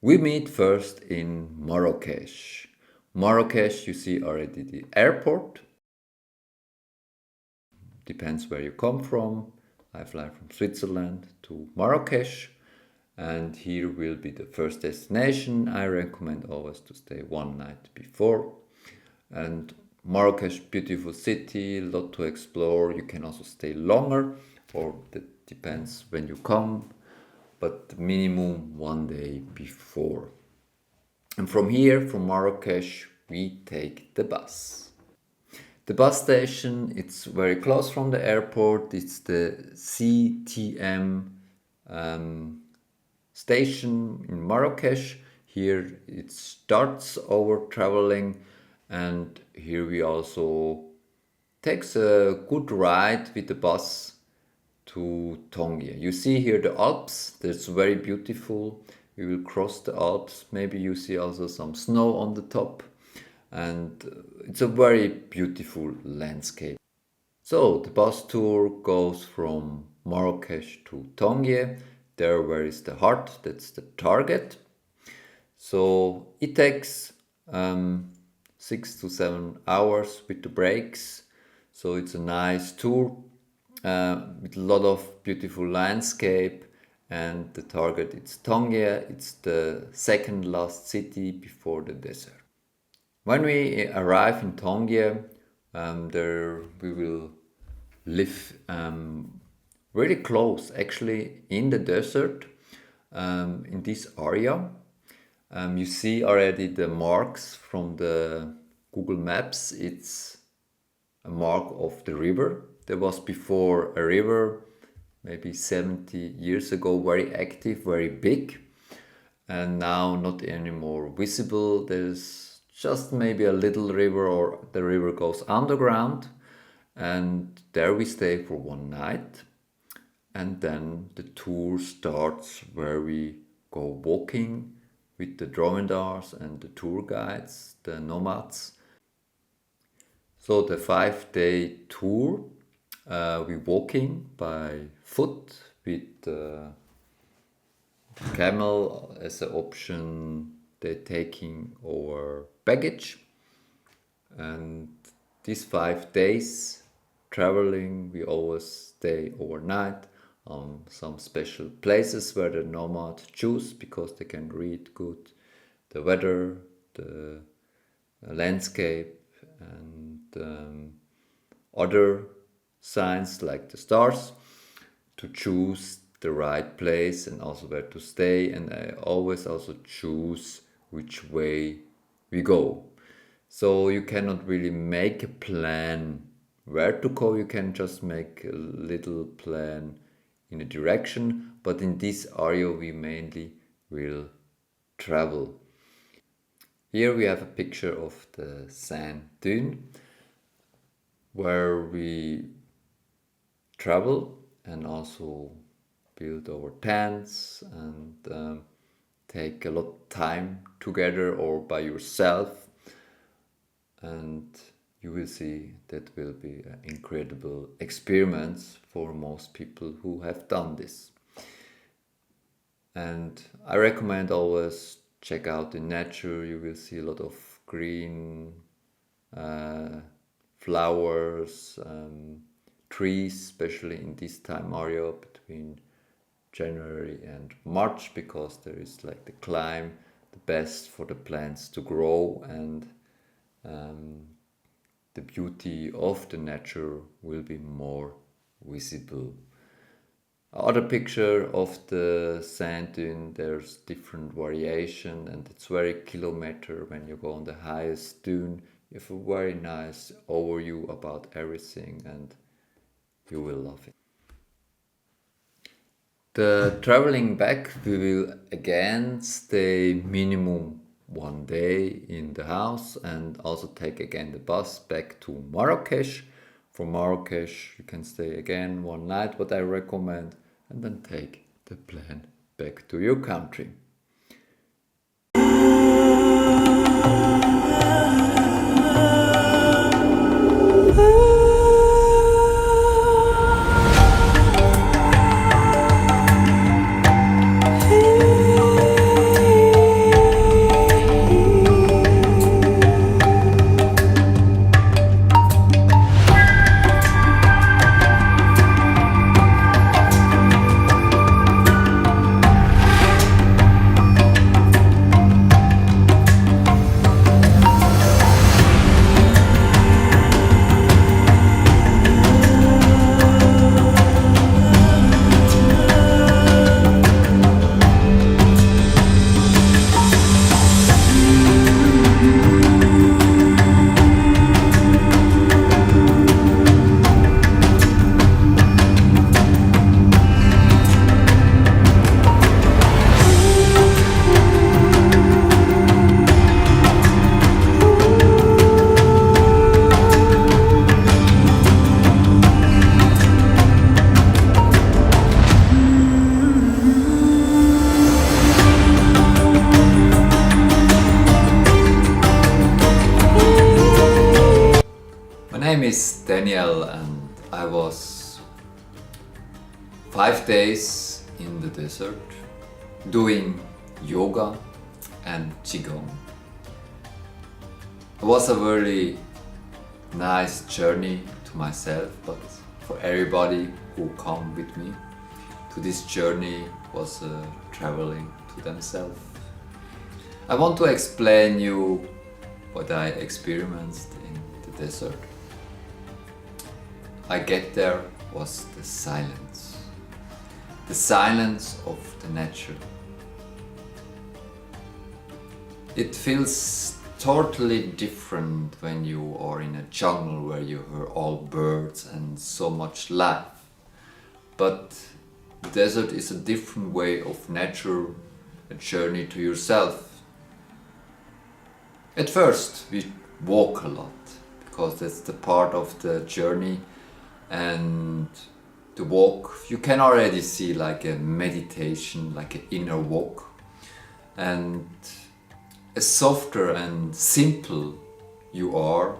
We meet first in Marrakesh. Marrakesh, you see already the airport. Depends where you come from. I fly from Switzerland to Marrakesh, and here will be the first destination. I recommend always to stay one night before. And Marrakesh, beautiful city, a lot to explore. You can also stay longer, or that depends when you come, but minimum 1 day before. And from here, from Marrakesh, we take the bus. The bus station, it's very close from the airport. It's the CTM station in Marrakesh. Here it starts our traveling, and here we also takes a good ride with the bus to Tongia. You see here the Alps, that's very beautiful. We will cross the Alps. Maybe you see also some snow on the top, and it's a very beautiful landscape. So the bus tour goes from Marrakesh to Tongia. There where is the heart, that's the target. So it takes 6 to 7 hours with the breaks. So it's a nice tour with a lot of beautiful landscape. And the target it's Tongia. It's the second last city before the desert. When we arrive in Tongia, there we will live really close, actually, in the desert, in this area. You see already the marks from the Google Maps. It's a mark of the river. There was before a river, maybe 70 years ago, very active, very big, and now not anymore visible. There's just maybe a little river, or the river goes underground, and there we stay for one night, and then the tour starts where we go walking with the dromedaries and the tour guides, the nomads. So the 5 day tour, we walking by foot with camel as an option. They're taking our baggage, and these 5 days traveling, we always stay overnight on some special places where the nomads choose, because they can read good the weather, the landscape, and other signs like the stars, to choose the right place and also where to stay. And I always also choose which way we go. So you cannot really make a plan where to go. You can just make a little plan in a direction, but in this area we mainly will travel. Here we have a picture of the sand dune where we travel and also build our tents and take a lot of time together or by yourself, and you will see that will be an incredible experience for most people who have done this. And I recommend always check out the nature. You will see a lot of green flowers, trees, especially in this time area between January and March, because there is like the climate the best for the plants to grow, and the beauty of the nature will be more visible. Other picture of the sand dune, there's different variation, and it's very kilometer. When you go on the highest dune, you have a very nice overview about everything, and you will love it. The traveling back, we will again stay minimum 1 day in the house, and also take again the bus back to Marrakesh. From Marrakesh, you can stay again one night, what I recommend, and then take the plane back to your country. name is Daniel and I was 5 days in the desert doing yoga and qigong. It was a very nice journey to myself, but for everybody who come with me to this journey was traveling to themselves. I want to explain you what I experienced in the desert. I get there was the silence of the nature. It feels totally different when you are in a jungle where you hear all birds and so much life. But the desert is a different way of nature, a journey to yourself. At first we walk a lot because that's the part of the journey, and the walk you can already see like a meditation, like an inner walk, and as softer and simple you are,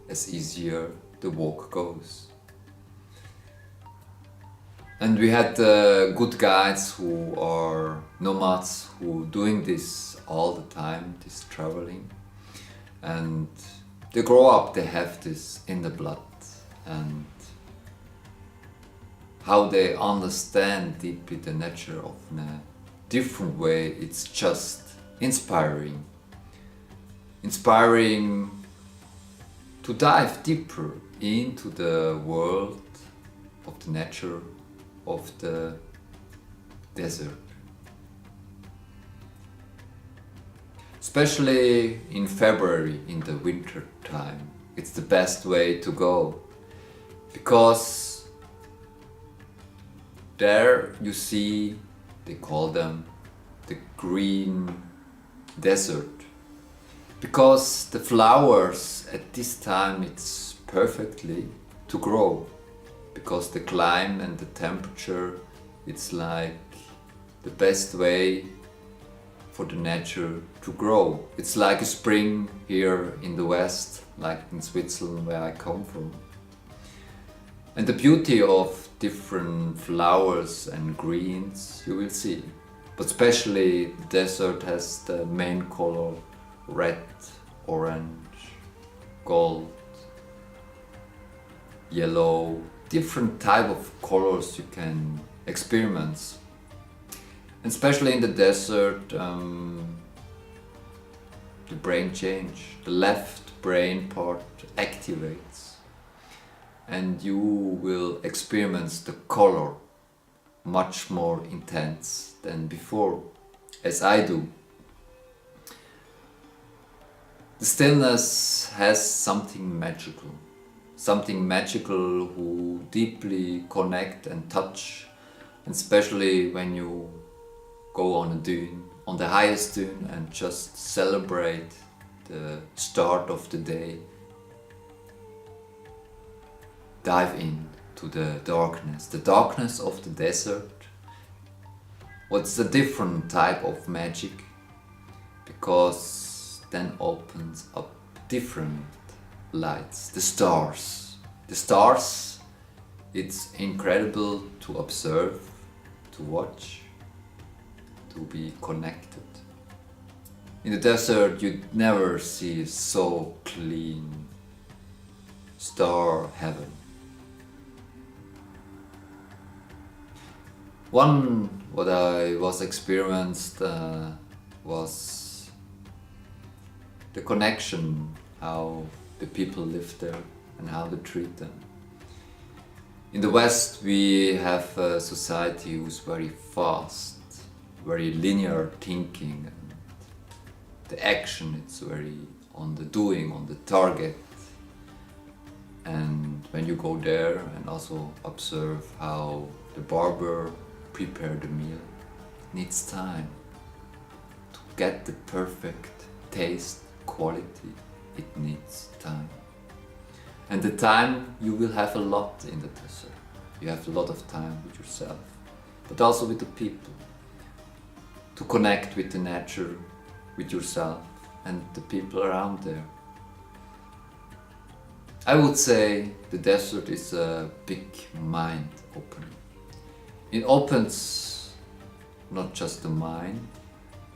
as easier the walk goes. And we had good guides who are nomads who doing this all the time, this traveling, and they grow up, they have this in the blood, and how they understand deeply the nature of in a different way, it's just inspiring to dive deeper into the world of the nature of the desert. Especially in February, in the winter time, it's the best way to go, because there you see, they call them the green desert, because the flowers at this time it's perfectly to grow, because the climate and the temperature, it's like the best way for the nature to grow. It's like a spring here in the west, like in Switzerland where I come from. And the beauty of different flowers and greens you will see. But especially the desert has the main color red, orange, gold, yellow, different type of colors you can experience. And especially in the desert, the brain change, the left brain part activates, and you will experience the color much more intense than before, as I do. The stillness has something magical who deeply connect and touch, and especially when you go on a dune, on the highest dune, and just celebrate the start of the day. Dive into the darkness of the desert. What's a different type of magic, because then opens up different lights, the stars. The stars, it's incredible to observe, to watch, to be connected. In the desert you never see so clean star heaven. One what I was experienced was the connection, how the people live there and how they treat them. In the West we have a society who's very fast, very linear thinking, and the action, it's very on the doing, on the target. And when you go there and also observe how the barber prepare the meal, it needs time to get the perfect taste, quality. It needs time. And the time you will have a lot in the desert. You have a lot of time with yourself, but also with the people, to connect with the nature, with yourself and the people around there. I would say the desert is a big mind opener. It opens not just the mind,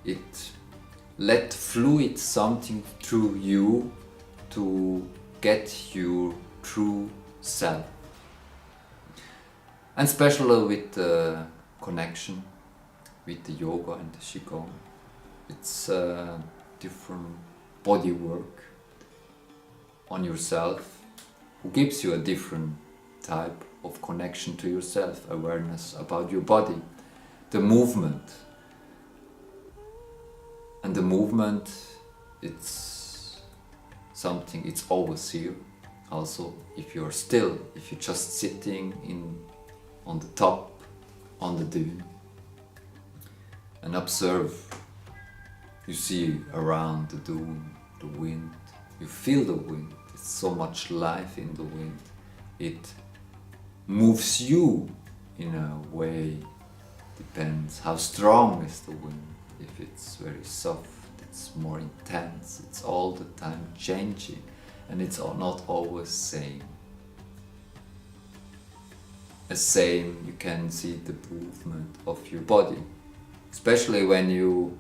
it let fluid something through you to get your true self. And especially with the connection with the yoga and the qigong. It's a different body work on yourself who gives you a different type of connection to yourself, awareness about your body, the movement. And the movement, it's something, it's always here. Also, if you're still, if you're just sitting on the top, on the dune, and observe, you see around the dune, the wind, you feel the wind, there's so much life in the wind. It moves you in a way, depends how strong is the wind. If it's very soft, it's more intense, it's all the time changing, and it's not always same. As same, you can see the movement of your body, especially when you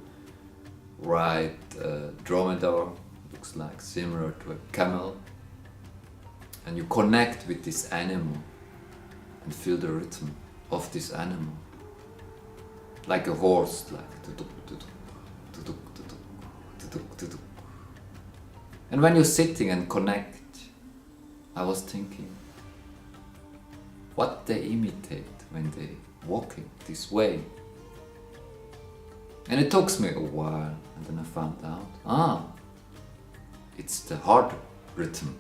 ride a dromedar, looks like similar to a camel, and you connect with this animal and feel the rhythm of this animal, like a horse, like tuduk, tuduk, tuduk, tuduk, tuduk, tuduk. And when you're sitting and connect, I was thinking, what they imitate when they walking this way. And it took me a while, and then I found out, it's the heart rhythm.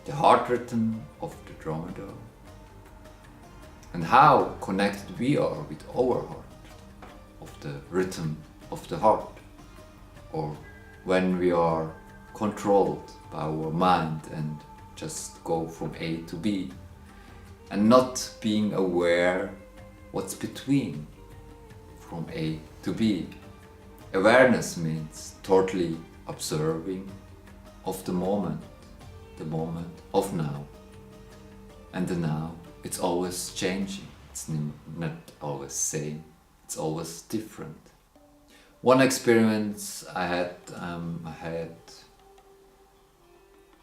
The heart rhythm of the dromedar. And how connected we are with our heart, of the rhythm of the heart. Or when we are controlled by our mind and just go from A to B, and not being aware what's between from A to B. Awareness means totally observing of the moment of now. And the now, it's always changing, it's not always same, it's always different. One experience I had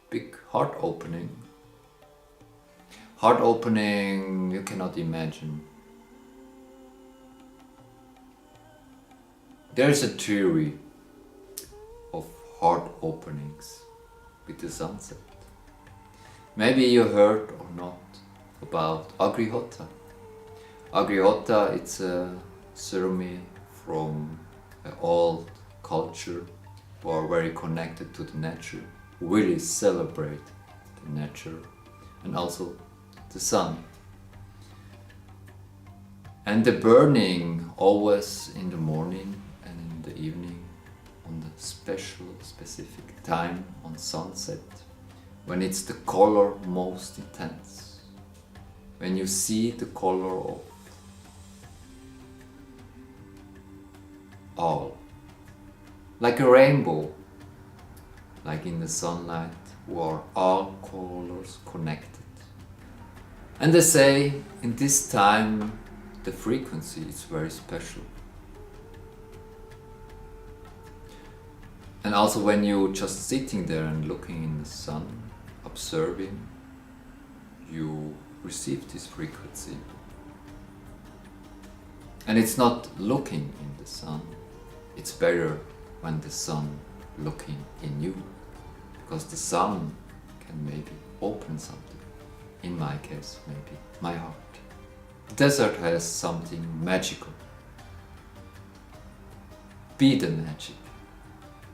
big heart opening. Heart opening, you cannot imagine. There's a theory of heart openings with the sunset. Maybe you heard or not about Agrihota. Agrihota, it's a ceremony from an old culture who are very connected to the nature, who really celebrate the nature and also the sun. And the burning always in the morning and in the evening on the specific time on sunset, when it's the color most intense, when you see the color of all, like a rainbow, like in the sunlight, where all colors connected. And they say in this time the frequency is very special. And also when you're just sitting there and looking in the sun, observing, you receive this frequency. And it's not looking in the sun, it's better when the sun looking in you, because the sun can maybe open something. In my case, maybe my heart. The desert has something magical. Be the magic.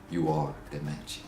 You are the magic.